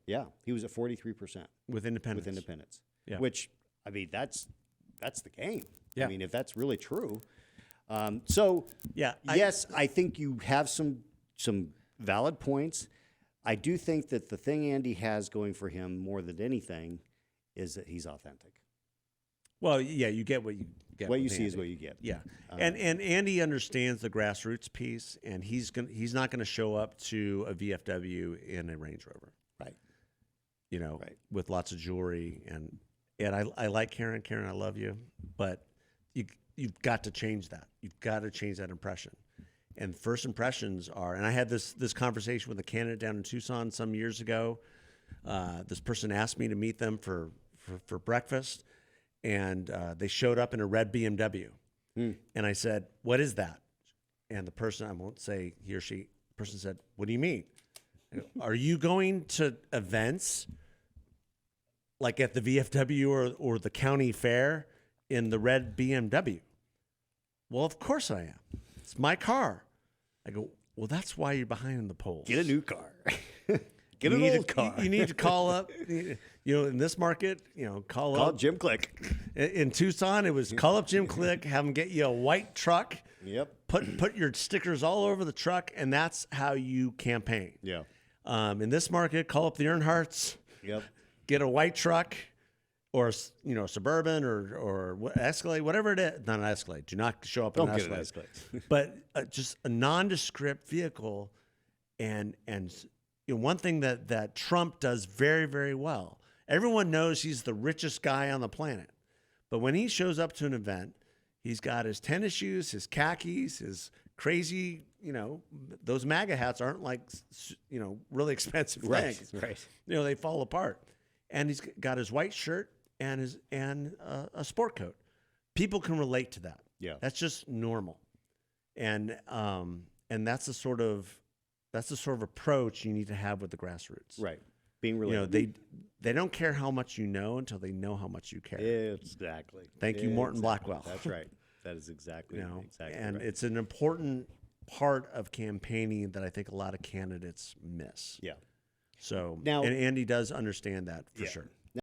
Yeah, he was at 43% with independents. with independents. Yeah. Which, I mean, that's the game. Yeah. I mean, if that's really true. So Yeah, yes, I think you have some valid points. I do think that the thing Andy has going for him more than anything is that he's authentic. Well, yeah, you get what you get. What you with see is Andy. what you get. Yeah, and Andy understands the grassroots piece, and he's not gonna show up to a VFW in a Range Rover, Right. you know, Right. with lots of jewelry, and I like Karen. Karen, I love you, but you've got to change that. You've got to change that impression. And first impressions are, and I had this conversation with a candidate down in Tucson some years ago. This person asked me to meet them for breakfast, and they showed up in a red BMW. And I said, "What is that?" And the person, I won't say he or she, person said, "What do you mean? I go, are you going to events like at the VFW or the county fair in the red BMW?" Well, of course I am. It's my car. I go, well, that's why you're behind the polls. Get a new car. Get an old car. You need to call up, you know, in this market, you know, call up Jim Click. In Tucson, it was call up Jim Click, have him get you a white truck. Yep. Put your stickers all over the truck, and that's how you campaign. Yeah. In this market, call up the Earnhardts. Yep. Get a white truck, or Suburban or Escalade, whatever it is. Not an Escalade. Do not show up in Don't an get Escalade. an Escalade. But just a nondescript vehicle, and you know, one thing that Trump does very, very well. Everyone knows he's the richest guy on the planet, but when he shows up to an event, he's got his tennis shoes, his khakis, his crazy, you know, those MAGA hats aren't like, you know, really expensive things. Right. You know, they fall apart. And he's got his white shirt and a sport coat. People can relate to that. Yeah. That's just normal. And that's the sort of approach you need to have with the grassroots. Right. Being You relatable. know, they don't care how much you know until they know how much you care. Exactly. Thank you, Morton Blackwell. That's right. That is exactly, You know, exactly and right. it's an important part of campaigning that I think a lot of candidates miss. Yeah. So Now- and Andy does understand that for Yeah. sure.